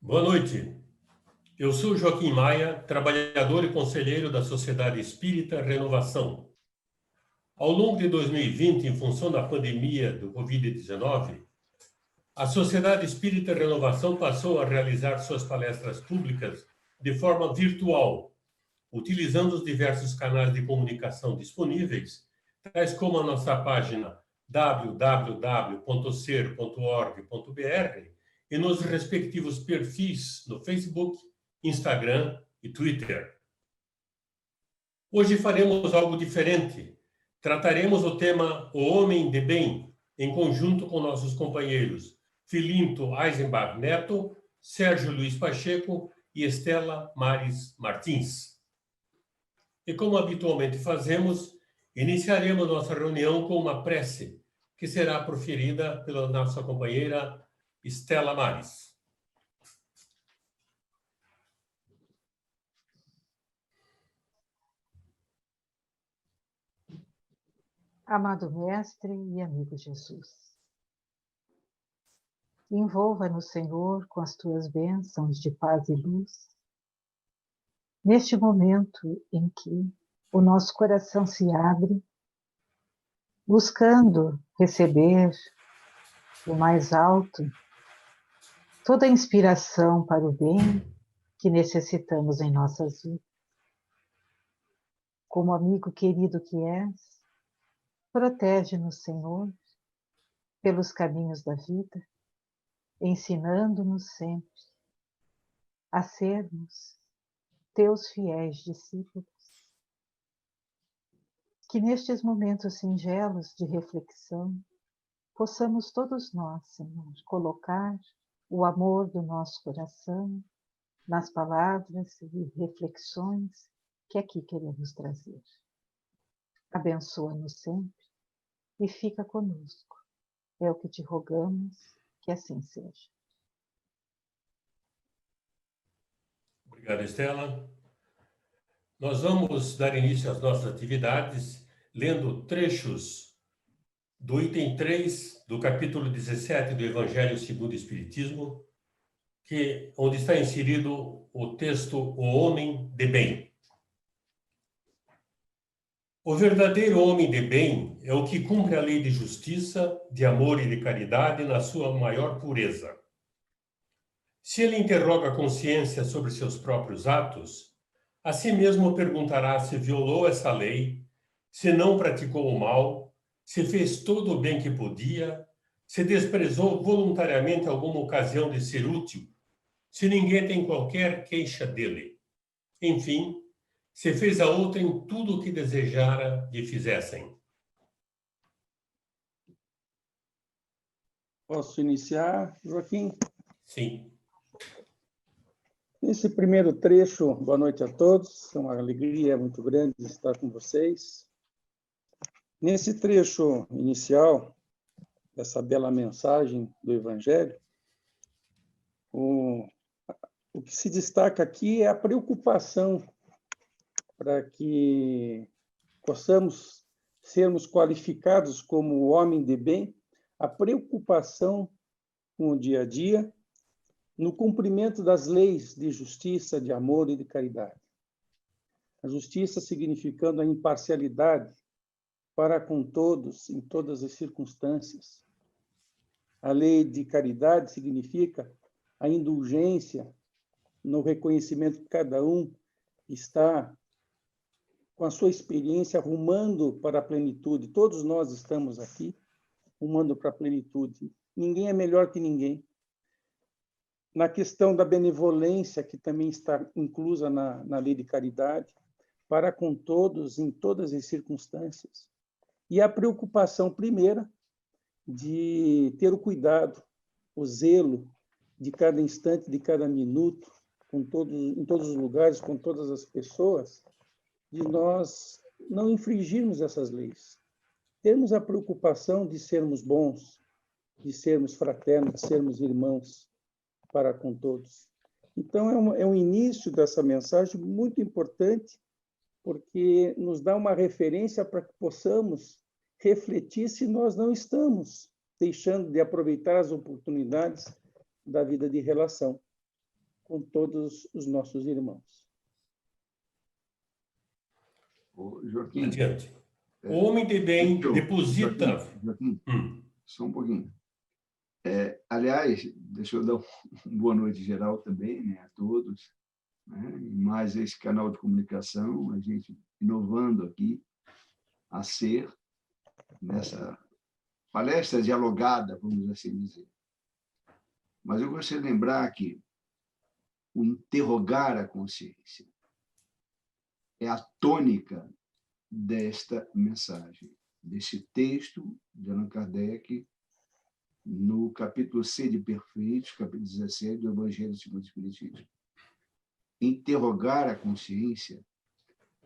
Boa noite. Eu sou Joaquim Maia, trabalhador e conselheiro da Sociedade Espírita Renovação. Ao longo de 2020, em função da pandemia do Covid-19, a Sociedade Espírita Renovação passou a realizar suas palestras públicas de forma virtual, utilizando os diversos canais de comunicação disponíveis, tais como a nossa página www.ser.org.br e nos respectivos perfis no Facebook, Instagram e Twitter. Hoje faremos algo diferente. Trataremos o tema O Homem de Bem, em conjunto com nossos companheiros Filinto Eisenbach Neto, Sérgio Luiz Pacheco e Estela Maris Martins. E como habitualmente fazemos, iniciaremos nossa reunião com uma prece, que será proferida pela nossa companheira Estela Maris. Amado Mestre e amigo Jesus, envolva-nos, Senhor, com as tuas bênçãos de paz e luz, neste momento em que o nosso coração se abre, buscando receber do mais alto toda a inspiração para o bem que necessitamos em nossas vidas. Como amigo querido que és, protege-nos, Senhor, pelos caminhos da vida, ensinando-nos sempre a sermos teus fiéis discípulos. Que nestes momentos singelos de reflexão, possamos todos nós, Senhor, colocar o amor do nosso coração nas palavras e reflexões que aqui queremos trazer. Abençoa-nos sempre e fica conosco. É o que te rogamos, que assim seja. Obrigado, Estela. Nós vamos dar início às nossas atividades lendo trechos do item 3 do capítulo 17 do Evangelho segundo o Espiritismo, onde está inserido o texto O Homem de Bem. O verdadeiro homem de bem é o que cumpre a lei de justiça, de amor e de caridade na sua maior pureza. Se ele interroga a consciência sobre seus próprios atos, a si mesmo perguntará se violou essa lei, se não praticou o mal, se fez todo o bem que podia, se desprezou voluntariamente alguma ocasião de ser útil, se ninguém tem qualquer queixa dele. Enfim, se fez a outrem tudo o que desejara lhe fizessem. Posso iniciar, Joaquim? Sim. Nesse primeiro trecho, boa noite a todos, é uma alegria muito grande estar com vocês. Nesse trecho inicial, dessa bela mensagem do Evangelho, o que se destaca aqui é a preocupação para que possamos sermos qualificados como homem de bem, a preocupação com o dia a dia, no cumprimento das leis de justiça, de amor e de caridade. A justiça significando a imparcialidade para com todos, em todas as circunstâncias. A lei de caridade significa a indulgência no reconhecimento que cada um está com a sua experiência rumando para a plenitude. Todos nós estamos aqui rumando para a plenitude. Ninguém é melhor que ninguém. Na questão da benevolência, que também está inclusa na lei de caridade, para com todos, em todas as circunstâncias. E a preocupação primeira de ter o cuidado, o zelo de cada instante, de cada minuto, em todos os lugares, com todas as pessoas, de nós não infringirmos essas leis. Termos a preocupação de sermos bons, de sermos fraternos, de sermos irmãos para com todos. Então, é um início dessa mensagem muito importante, porque nos dá uma referência para que possamos refletir se nós não estamos deixando de aproveitar as oportunidades da vida de relação. com todos os nossos irmãos. Ô, Joaquim, Adiante. O homem de bem deposita... Joaquim, só um pouquinho. Aliás, deixa eu dar uma boa noite geral também, né, a todos. Né, e mais esse canal de comunicação, a gente inovando aqui a ser nessa palestra dialogada, vamos assim dizer. Mas eu gostaria de lembrar que o interrogar a consciência é a tônica desta mensagem, deste texto de Allan Kardec, no capítulo C de Perfeitos, capítulo 17 do Evangelho segundo o Espiritismo. Interrogar a consciência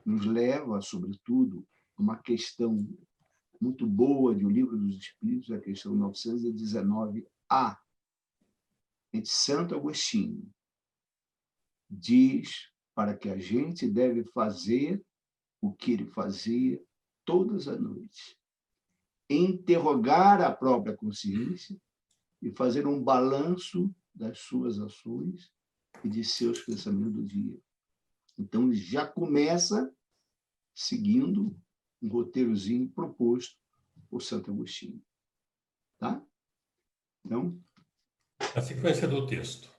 nos leva, sobretudo, a uma questão muito boa de O Livro dos Espíritos, a questão 919A, em que Santo Agostinho diz para que a gente deve fazer o que ele fazia todas as noites, interrogar a própria consciência e fazer um balanço das suas ações e de seus pensamentos do dia. Então, ele já começa seguindo um roteirozinho proposto por Santo Agostinho. Tá? Então, A sequência do texto.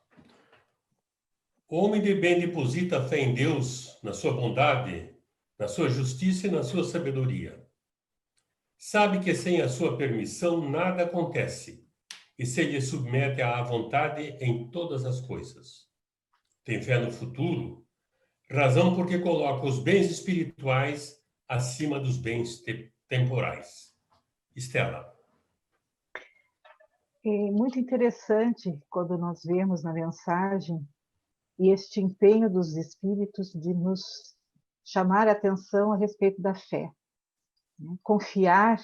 O homem de bem deposita a fé em Deus, na sua bondade, na sua justiça e na sua sabedoria. Sabe que sem a sua permissão nada acontece e se lhe submete à vontade em todas as coisas. Tem fé no futuro, razão porque coloca os bens espirituais acima dos bens temporais. Estela. É muito interessante quando nós vemos na mensagem este empenho dos espíritos de nos chamar a atenção a respeito da fé. Confiar,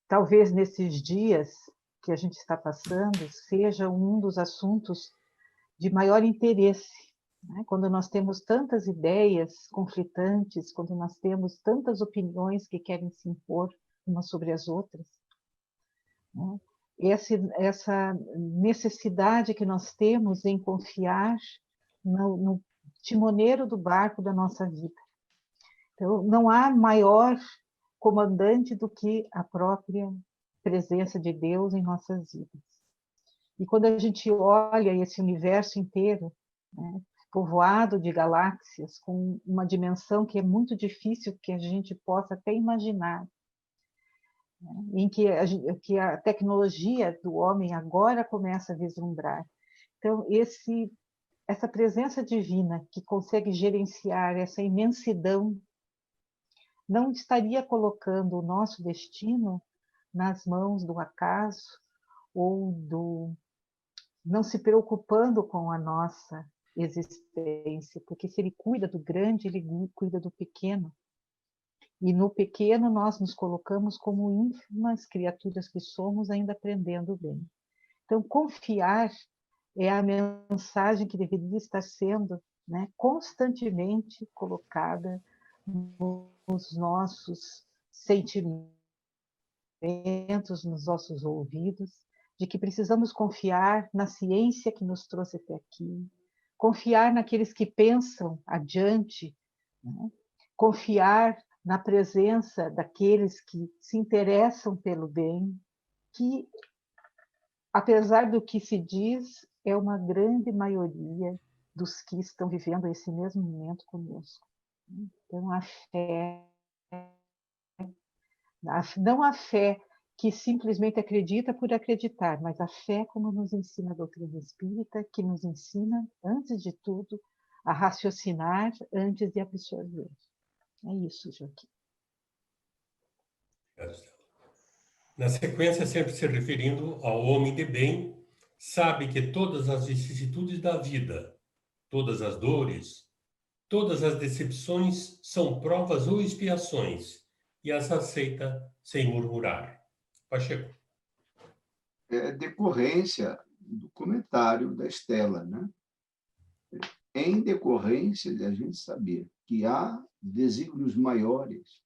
talvez nesses dias que a gente está passando, seja um dos assuntos de maior interesse. Quando nós temos tantas ideias conflitantes, quando nós temos tantas opiniões que querem se impor umas sobre as outras, essa necessidade que nós temos em confiar no timoneiro do barco da nossa vida. Então, não há maior comandante do que a própria presença de Deus em nossas vidas. E quando a gente olha esse universo inteiro, povoado de galáxias, com uma dimensão que é muito difícil que a gente possa até imaginar, em que a tecnologia do homem agora começa a vislumbrar. Então, essa presença divina que consegue gerenciar essa imensidão não estaria colocando o nosso destino nas mãos do acaso ou não se preocupando com a nossa existência, porque se ele cuida do grande, ele cuida do pequeno. E no pequeno nós nos colocamos como ínfimas criaturas que somos, ainda aprendendo bem. Então, confiar é a mensagem que deveria estar sendo, constantemente colocada nos nossos sentimentos, nos nossos ouvidos, de que precisamos confiar na ciência que nos trouxe até aqui, confiar naqueles que pensam adiante, confiar na presença daqueles que se interessam pelo bem, que, apesar do que se diz, é uma grande maioria dos que estão vivendo esse mesmo momento conosco. Então, a fé, não a fé que simplesmente acredita por acreditar, mas a fé como nos ensina a doutrina espírita, que nos ensina, antes de tudo, a raciocinar antes de absorver. É isso, Joaquim. Na sequência, sempre se referindo ao homem de bem, sabe que todas as vicissitudes da vida, todas as dores, todas as decepções são provas ou expiações, e as aceita sem murmurar. Pacheco. É decorrência do comentário da Estela, né? Em decorrência de a gente saber que há desígnios maiores,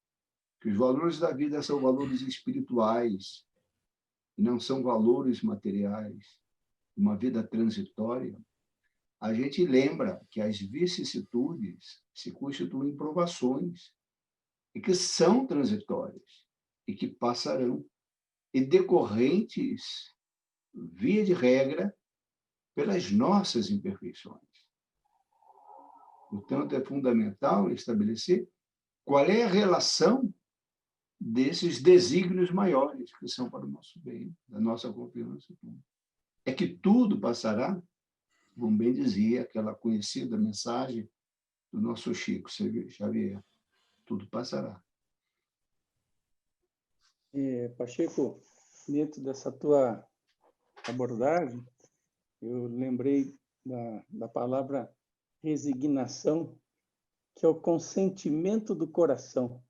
que os valores da vida são valores espirituais, e não são valores materiais, uma vida transitória, a gente lembra que as vicissitudes se constituem em provações e que são transitórias e que passarão, e decorrentes, via de regra, pelas nossas imperfeições. Portanto, é fundamental estabelecer qual é a relação desses desígnios maiores, que são para o nosso bem, da nossa confiança. É que tudo passará, como bem dizia aquela conhecida mensagem do nosso Chico Xavier, tudo passará. Pacheco, dentro dessa tua abordagem, eu lembrei da palavra resignação, que é o consentimento do coração.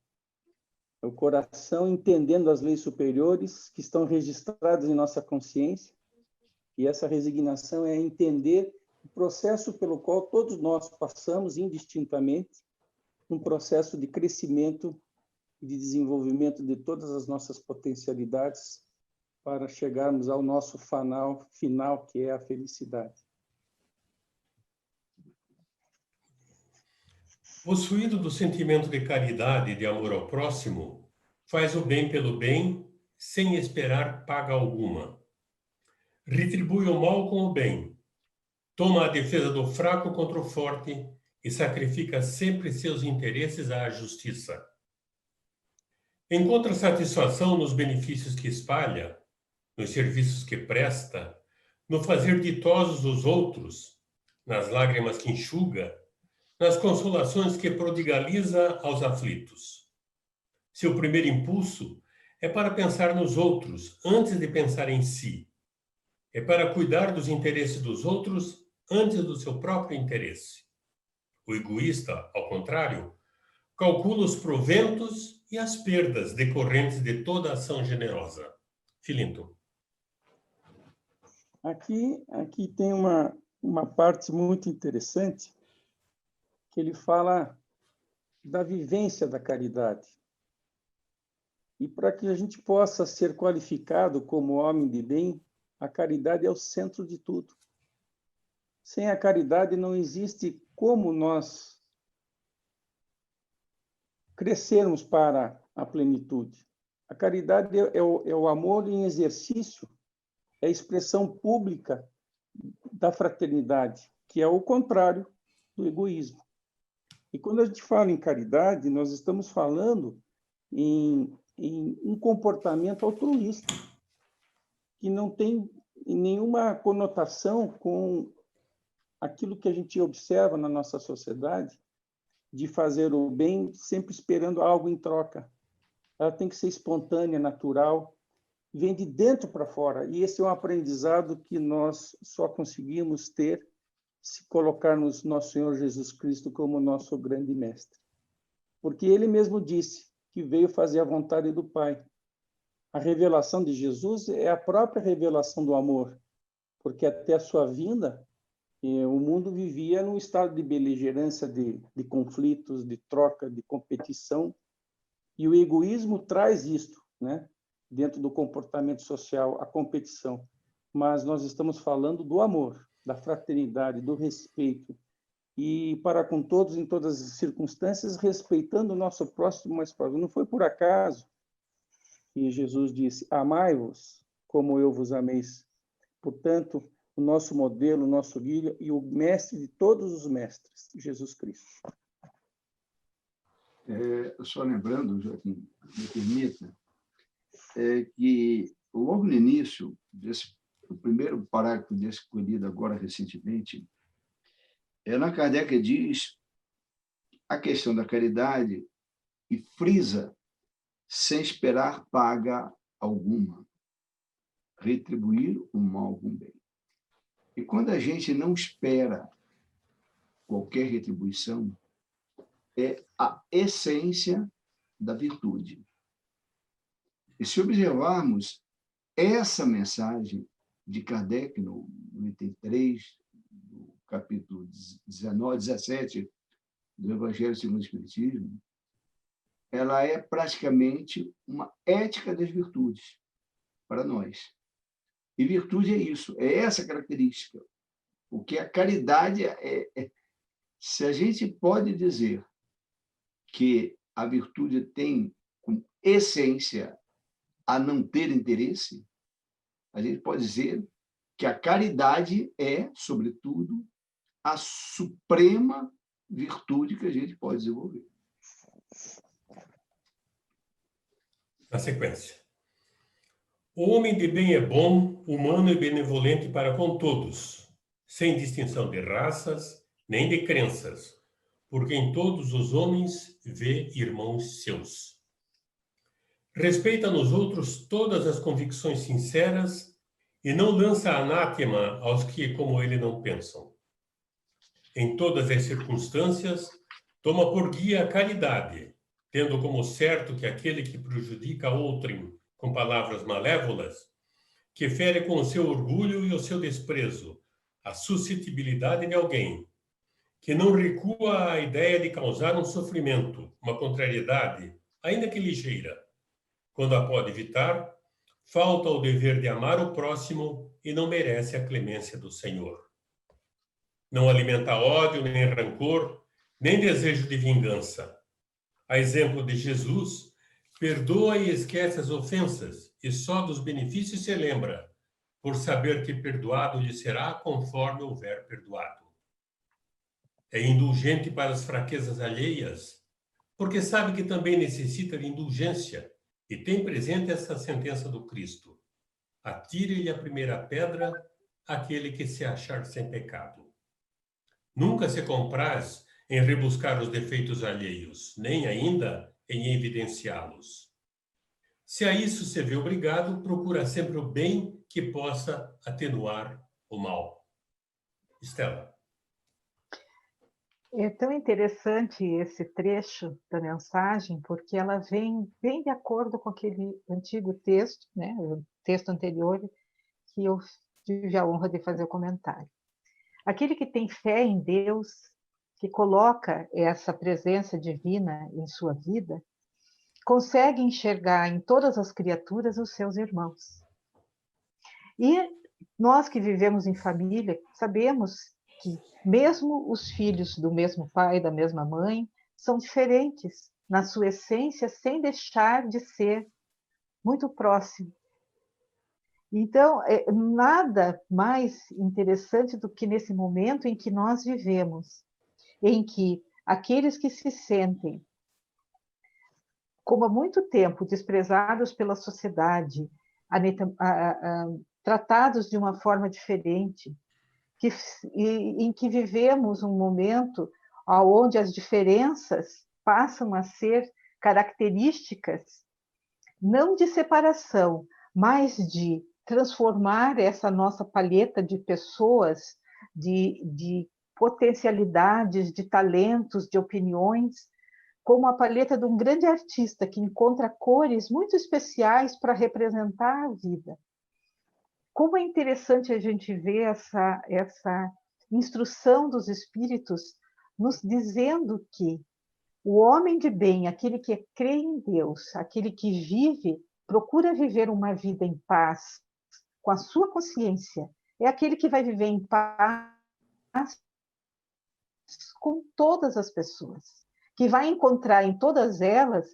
É o coração entendendo as leis superiores que estão registradas em nossa consciência, e essa resignação é entender o processo pelo qual todos nós passamos indistintamente, um processo de crescimento e de desenvolvimento de todas as nossas potencialidades para chegarmos ao nosso final, que é a felicidade. Possuído do sentimento de caridade e de amor ao próximo, faz o bem pelo bem, sem esperar paga alguma. Retribui o mal com o bem. Toma a defesa do fraco contra o forte e sacrifica sempre seus interesses à justiça. Encontra satisfação nos benefícios que espalha, nos serviços que presta, no fazer ditosos os outros, nas lágrimas que enxuga, nas consolações que prodigaliza aos aflitos. Seu primeiro impulso é para pensar nos outros antes de pensar em si. É para cuidar dos interesses dos outros antes do seu próprio interesse. O egoísta, ao contrário, calcula os proventos e as perdas decorrentes de toda ação generosa. Filinto. Aqui tem uma parte muito interessante, que ele fala da vivência da caridade. E para que a gente possa ser qualificado como homem de bem, a caridade é o centro de tudo. Sem a caridade não existe como nós crescermos para a plenitude. A caridade é o amor em exercício, é a expressão pública da fraternidade, que é o contrário do egoísmo. E quando a gente fala em caridade, nós estamos falando em um comportamento altruísta, que não tem nenhuma conotação com aquilo que a gente observa na nossa sociedade, de fazer o bem sempre esperando algo em troca. Ela tem que ser espontânea, natural, vem de dentro para fora. E esse é um aprendizado que nós só conseguimos ter se colocarmos nosso Senhor Jesus Cristo como nosso grande mestre. Porque ele mesmo disse que veio fazer a vontade do Pai. A revelação de Jesus é a própria revelação do amor, porque até a sua vinda, o mundo vivia num estado de beligerância, de conflitos, de troca, de competição, e o egoísmo traz isto, né? Dentro do comportamento social, a competição. Mas nós estamos falando do amor, da fraternidade, do respeito, e para com todos, em todas as circunstâncias, respeitando o nosso próximo mais próximo. Não foi por acaso que Jesus disse: amai-vos como eu vos amei. Portanto, o nosso modelo, o nosso guia e o mestre de todos os mestres, Jesus Cristo. Só lembrando, Joaquim, me permita, que logo no início, o primeiro parágrafo desse escolhido agora recentemente, Allan Kardec diz a questão da caridade e frisa sem esperar paga alguma, retribuir o mal com o bem. E quando a gente não espera qualquer retribuição, é a essência da virtude. E se observarmos essa mensagem de Kardec, no item 3, do capítulo 19, 17 do Evangelho segundo o Espiritismo, ela é praticamente uma ética das virtudes para nós. E virtude é isso, é essa característica. Porque a caridade se a gente pode dizer que a virtude tem como essência a não ter interesse, a gente pode dizer que a caridade é, sobretudo, a suprema virtude que a gente pode desenvolver. Na sequência. O homem de bem é bom, humano e benevolente para com todos, sem distinção de raças nem de crenças, porque em todos os homens vê irmãos seus. Respeita nos outros todas as convicções sinceras e não lança anátema aos que, como ele, não pensam. Em todas as circunstâncias, toma por guia a caridade, tendo como certo que aquele que prejudica outrem com palavras malévolas, que fere com o seu orgulho e o seu desprezo a suscetibilidade de alguém, que não recua à ideia de causar um sofrimento, uma contrariedade, ainda que ligeira, quando a pode evitar, falta o dever de amar o próximo e não merece a clemência do Senhor. Não alimenta ódio, nem rancor, nem desejo de vingança. A exemplo de Jesus, perdoa e esquece as ofensas, e só dos benefícios se lembra, por saber que perdoado lhe será conforme houver perdoado. É indulgente para as fraquezas alheias, porque sabe que também necessita de indulgência, e tem presente essa sentença do Cristo: atire-lhe a primeira pedra aquele que se achar sem pecado. Nunca se compraz em rebuscar os defeitos alheios, nem ainda em evidenciá-los. Se a isso se vê obrigado, procura sempre o bem que possa atenuar o mal. Estela. É tão interessante esse trecho da mensagem, porque ela vem bem de acordo com aquele antigo texto, né, o texto anterior, que eu tive a honra de fazer o comentário. Aquele que tem fé em Deus, que coloca essa presença divina em sua vida, consegue enxergar em todas as criaturas os seus irmãos. E nós que vivemos em família, sabemos que mesmo os filhos do mesmo pai, da mesma mãe, são diferentes na sua essência, sem deixar de ser muito próximos. Então, nada mais interessante do que nesse momento em que nós vivemos, em que aqueles que se sentem, como há muito tempo, desprezados pela sociedade, tratados de uma forma diferente, em que vivemos um momento onde as diferenças passam a ser características, não de separação, mas de transformar essa nossa paleta de pessoas, de potencialidades, de talentos, de opiniões, como a paleta de um grande artista que encontra cores muito especiais para representar a vida. Como é interessante a gente ver essa instrução dos espíritos nos dizendo que o homem de bem, aquele que crê em Deus, aquele que vive, procura viver uma vida em paz com a sua consciência, é aquele que vai viver em paz com todas as pessoas, que vai encontrar em todas elas,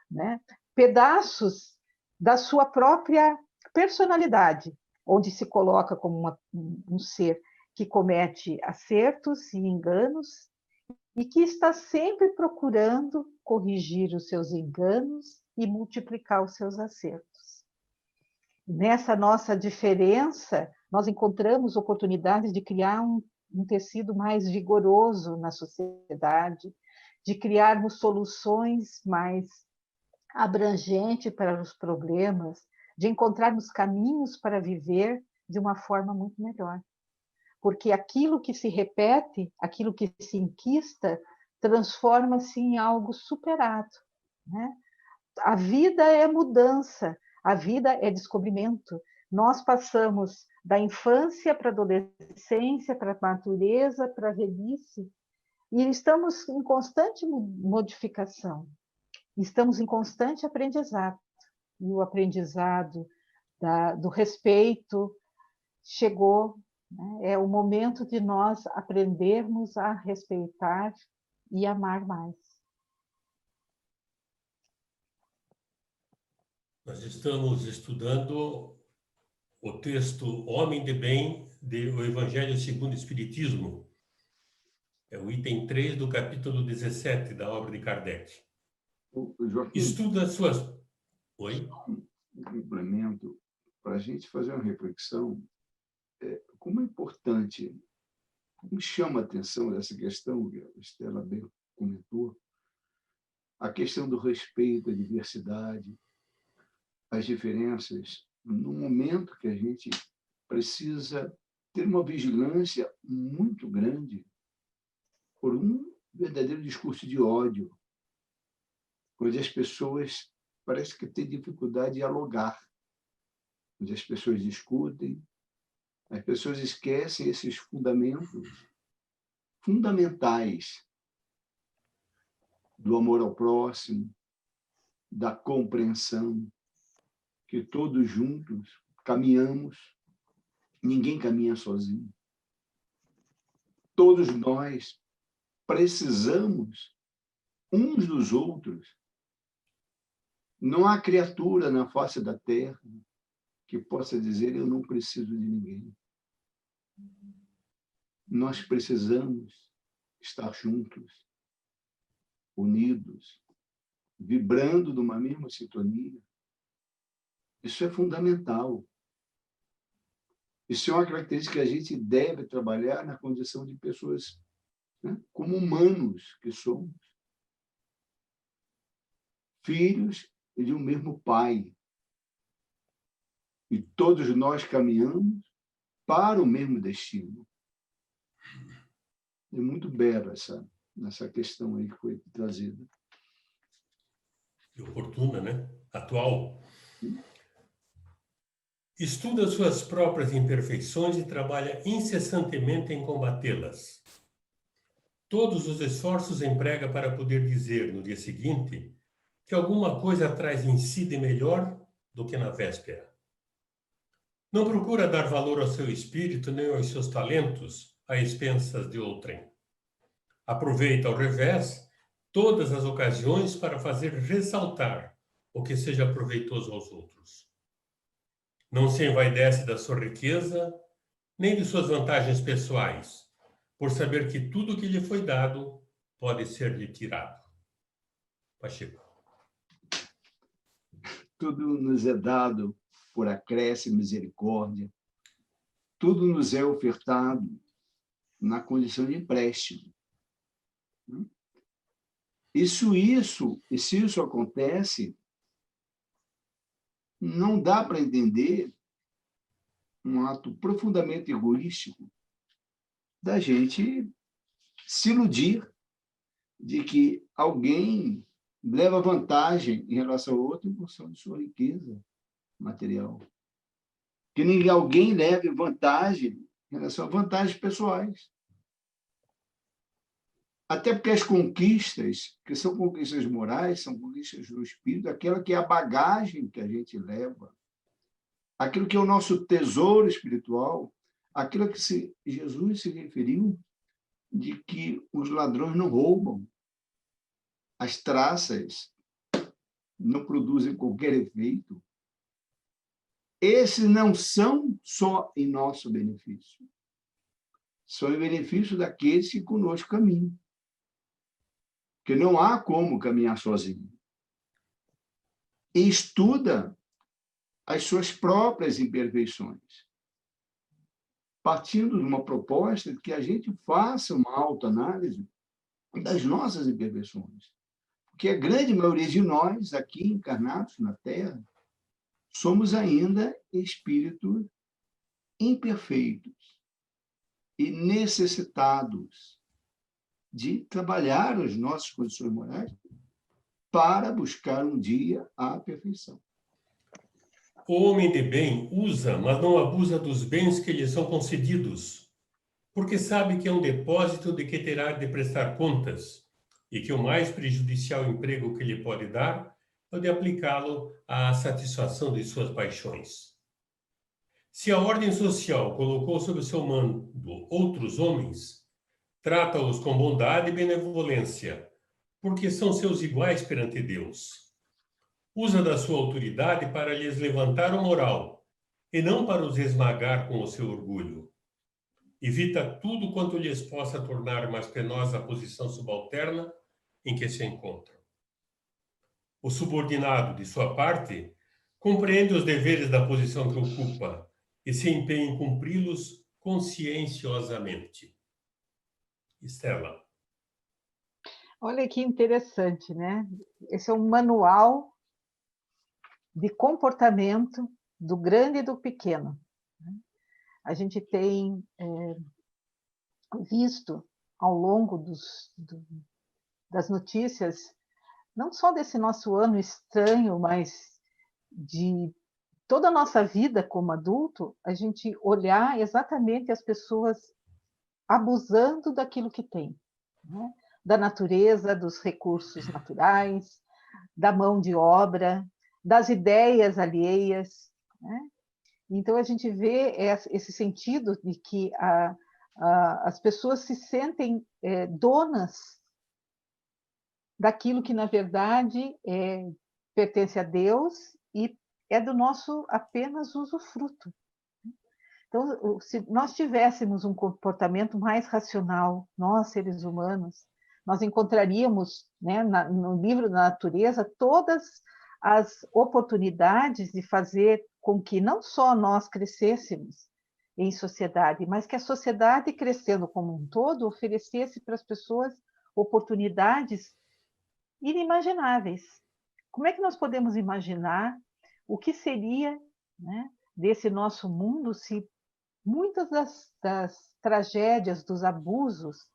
né, pedaços da sua própria personalidade, onde se coloca como um ser que comete acertos e enganos e que está sempre procurando corrigir os seus enganos e multiplicar os seus acertos. Nessa nossa diferença, nós encontramos oportunidades de criar um tecido mais vigoroso na sociedade, de criarmos soluções mais abrangentes para os problemas, de encontrarmos caminhos para viver de uma forma muito melhor. Porque aquilo que se repete, aquilo que se enquista, transforma-se em algo superado, né? A vida é mudança, a vida é descobrimento. Nós passamos da infância para a adolescência, para a natureza, para a velhice, e estamos em constante modificação, estamos em constante aprendizado. E o aprendizado do respeito chegou né? É o momento de nós aprendermos a respeitar e amar mais. Nós estamos estudando o texto Homem de Bem, do Evangelho segundo o Espiritismo. É o item 3 do capítulo 17 da obra de Kardec. Joaquim, Estuda suas... Oi? um complemento para a gente fazer uma reflexão. Como é importante, como chama a atenção essa questão, que a Estela bem comentou, a questão do respeito à diversidade, às diferenças, no momento que a gente precisa ter uma vigilância muito grande por um verdadeiro discurso de ódio, onde as pessoas parecem que têm dificuldade de dialogar, onde as pessoas discutem, as pessoas esquecem esses fundamentos fundamentais do amor ao próximo, da compreensão, que todos juntos caminhamos, ninguém caminha sozinho. Todos nós precisamos uns dos outros. Não há criatura na face da terra que possa dizer eu não preciso de ninguém. Nós precisamos estar juntos, unidos, vibrando numa mesma sintonia. Isso é fundamental. Isso é uma característica que a gente deve trabalhar na condição de pessoas, né, como humanos que somos. Filhos de um mesmo Pai. E todos nós caminhamos para o mesmo destino. É muito bela essa questão aí que foi trazida. E oportuna, né? Atual. Estuda suas próprias imperfeições e trabalha incessantemente em combatê-las. Todos os esforços emprega para poder dizer, no dia seguinte, que alguma coisa traz em si de melhor do que na véspera. Não procura dar valor ao seu espírito nem aos seus talentos a expensas de outrem. Aproveita, ao revés, todas as ocasiões para fazer ressaltar o que seja proveitoso aos outros. Não se envaidece da sua riqueza, nem de suas vantagens pessoais, por saber que tudo o que lhe foi dado pode ser-lhe tirado. Pacheco. Tudo nos é dado por acréscimo e misericórdia. Tudo nos é ofertado na condição de empréstimo. E se isso acontece, não dá para entender um ato profundamente egoístico da gente se iludir de que alguém leva vantagem em relação ao outro em função de sua riqueza material. Que alguém leve vantagem em relação a vantagens pessoais. Até porque as conquistas, que são conquistas morais, são conquistas do espírito, aquela que é a bagagem que a gente leva, aquilo que é o nosso tesouro espiritual, aquilo que Jesus se referiu de que os ladrões não roubam, as traças não produzem qualquer efeito. Esses não são só em nosso benefício, são em benefício daqueles que conosco caminham. Porque não há como caminhar sozinho. E estuda as suas próprias imperfeições, partindo de uma proposta de que a gente faça uma autoanálise das nossas imperfeições. Porque a grande maioria de nós, aqui encarnados na Terra, somos ainda espíritos imperfeitos e necessitados de trabalhar as nossas condições morais para buscar um dia a perfeição. O homem de bem usa, mas não abusa dos bens que lhe são concedidos, porque sabe que é um depósito de que terá de prestar contas e que o mais prejudicial emprego que lhe pode dar é o de aplicá-lo à satisfação de suas paixões. Se a ordem social colocou sob seu mando outros homens, trata-os com bondade e benevolência, porque são seus iguais perante Deus. Usa da sua autoridade para lhes levantar o moral, e não para os esmagar com o seu orgulho. Evita tudo quanto lhes possa tornar mais penosa a posição subalterna em que se encontram. O subordinado, de sua parte, compreende os deveres da posição que ocupa e se empenha em cumpri-los conscienciosamente. Estela. Olha que interessante, né? Esse é um manual de comportamento do grande e do pequeno. A gente tem visto ao longo das notícias, não só desse nosso ano estranho, mas de toda a nossa vida como adulto, a gente olhar exatamente as pessoas abusando daquilo que tem, né? Da natureza, dos recursos naturais, da mão de obra, das ideias alheias, né? Então, a gente vê esse sentido de que as pessoas se sentem donas daquilo que, na verdade, pertence a Deus e é do nosso apenas usufruto. Então, se nós tivéssemos um comportamento mais racional, nós, seres humanos, nós encontraríamos, né, no livro da natureza todas as oportunidades de fazer com que não só nós crescêssemos em sociedade, mas que a sociedade, crescendo como um todo, oferecesse para as pessoas oportunidades inimagináveis. Como é que nós podemos imaginar o que seria, né, desse nosso mundo se muitas das tragédias, dos abusos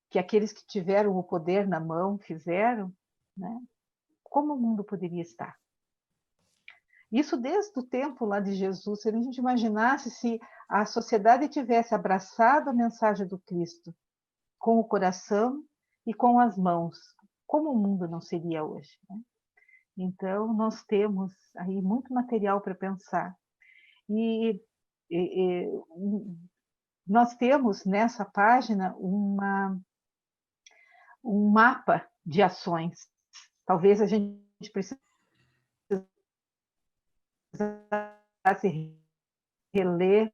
que aqueles que tiveram o poder na mão fizeram, né? Como o mundo poderia estar? Isso desde o tempo lá de Jesus, se a gente imaginasse se a sociedade tivesse abraçado a mensagem do Cristo com o coração e com as mãos, como o mundo não seria hoje, né? Então, nós temos aí muito material para pensar. E nós temos nessa página um mapa de ações. Talvez a gente precisasse reler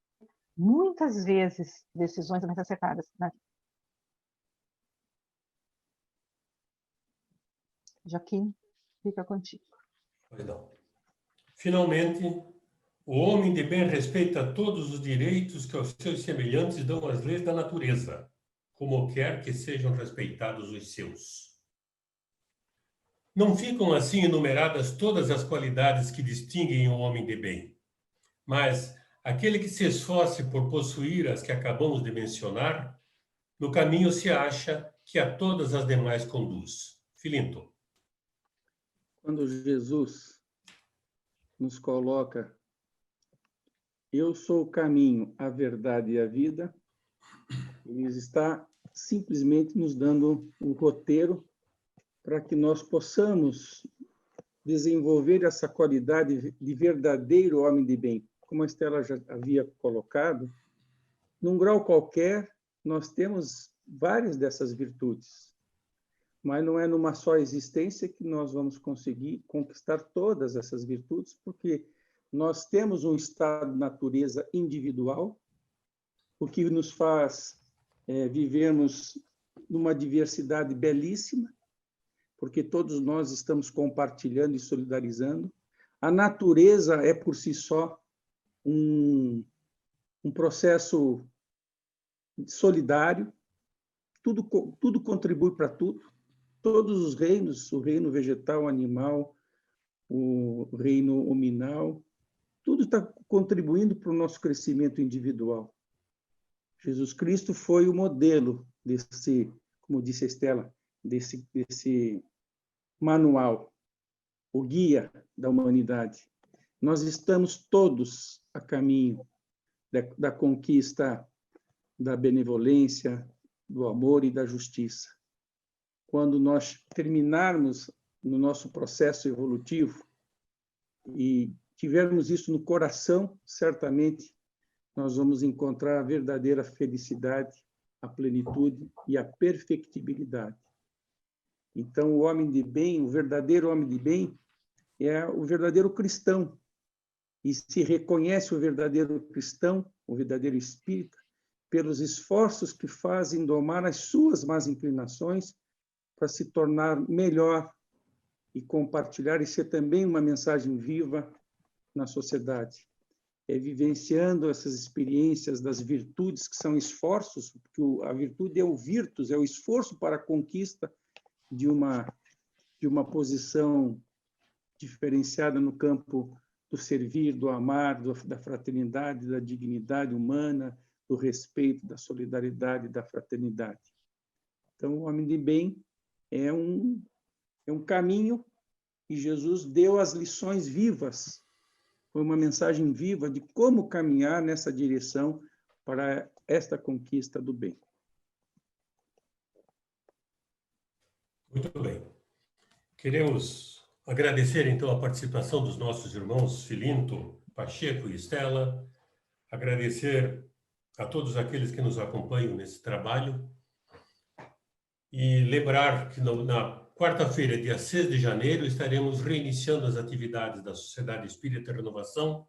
muitas vezes decisões mais acertadas, né? Joaquim, fica contigo. Perdão. Finalmente, o homem de bem respeita todos os direitos que aos seus semelhantes dão as leis da natureza, como quer que sejam respeitados os seus. Não ficam assim enumeradas todas as qualidades que distinguem o homem de bem, mas aquele que se esforce por possuir as que acabamos de mencionar, no caminho se acha que a todas as demais conduz. Filinto. Quando Jesus nos coloca, eu sou o caminho, a verdade e a vida, ele está simplesmente nos dando um roteiro para que nós possamos desenvolver essa qualidade de verdadeiro homem de bem. Como a Estela já havia colocado, num grau qualquer, nós temos várias dessas virtudes, mas não é numa só existência que nós vamos conseguir conquistar todas essas virtudes, porque nós temos um estado de natureza individual, o que nos faz vivermos numa diversidade belíssima, porque todos nós estamos compartilhando e solidarizando. A natureza é, por si só, um processo solidário, tudo contribui para tudo, todos os reinos, o reino vegetal, animal, o reino hominal, tudo está contribuindo para o nosso crescimento individual. Jesus Cristo foi o modelo desse, como disse a Estela, desse manual, o guia da humanidade. Nós estamos todos a caminho da conquista da benevolência, do amor e da justiça. Quando nós terminarmos no nosso processo evolutivo e tivermos isso no coração, certamente nós vamos encontrar a verdadeira felicidade, a plenitude e a perfectibilidade. Então, o homem de bem, o verdadeiro homem de bem, é o verdadeiro cristão. E se reconhece o verdadeiro cristão, o verdadeiro espírita, pelos esforços que fazem domar as suas más inclinações para se tornar melhor e compartilhar e ser também uma mensagem viva na sociedade. É vivenciando essas experiências das virtudes, que são esforços, porque a virtude é o virtus, é o esforço para a conquista de uma posição diferenciada no campo do servir, do amar, da fraternidade, da dignidade humana, do respeito, da solidariedade, da fraternidade. Então, o homem de bem é um caminho, e Jesus deu as lições vivas, foi uma mensagem viva de como caminhar nessa direção para esta conquista do bem. Muito bem. Queremos agradecer, então, a participação dos nossos irmãos Filinto, Pacheco e Estela, agradecer a todos aqueles que nos acompanham nesse trabalho e lembrar que na quarta-feira, dia 6 de janeiro, estaremos reiniciando as atividades da Sociedade Espírita Renovação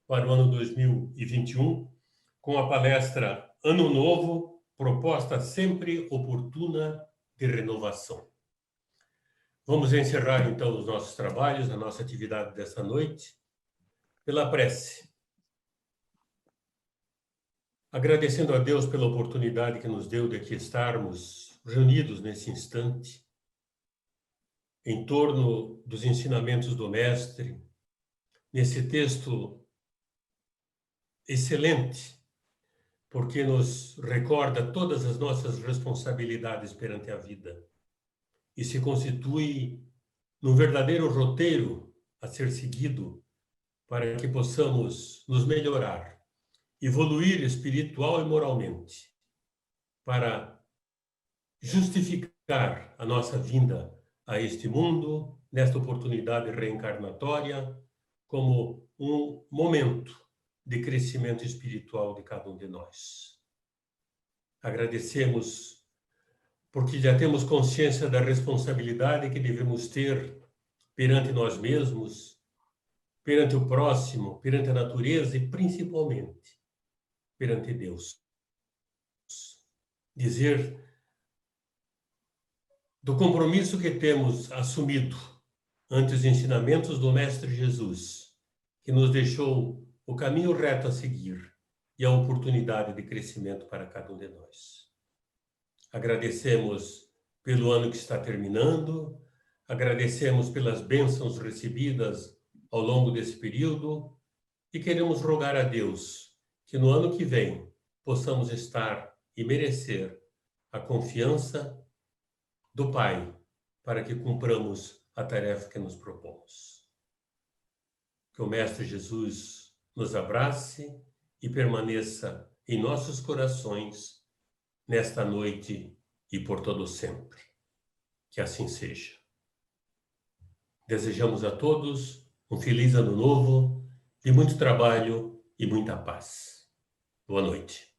para o ano 2021, com a palestra Ano Novo, proposta sempre oportuna de renovação. Vamos encerrar, então, os nossos trabalhos, a nossa atividade dessa noite, pela prece. Agradecendo a Deus pela oportunidade que nos deu de aqui estarmos reunidos nesse instante, em torno dos ensinamentos do Mestre, nesse texto excelente, porque nos recorda todas as nossas responsabilidades perante a vida e se constitui num verdadeiro roteiro a ser seguido para que possamos nos melhorar, evoluir espiritual e moralmente, para justificar a nossa vinda a este mundo, nesta oportunidade reencarnatória, como um momento de crescimento espiritual de cada um de nós. Agradecemos porque já temos consciência da responsabilidade que devemos ter perante nós mesmos, perante o próximo, perante a natureza e, principalmente, perante Deus. Dizer do compromisso que temos assumido ante os ensinamentos do Mestre Jesus, que nos deixou o caminho reto a seguir e a oportunidade de crescimento para cada um de nós. Agradecemos pelo ano que está terminando, agradecemos pelas bênçãos recebidas ao longo desse período e queremos rogar a Deus que no ano que vem possamos estar e merecer a confiança do Pai para que cumpramos a tarefa que nos propomos. Que o Mestre Jesus nos abrace e permaneça em nossos corações nesta noite e por todo sempre. Que assim seja. Desejamos a todos um feliz ano novo, de muito trabalho e muita paz. Boa noite.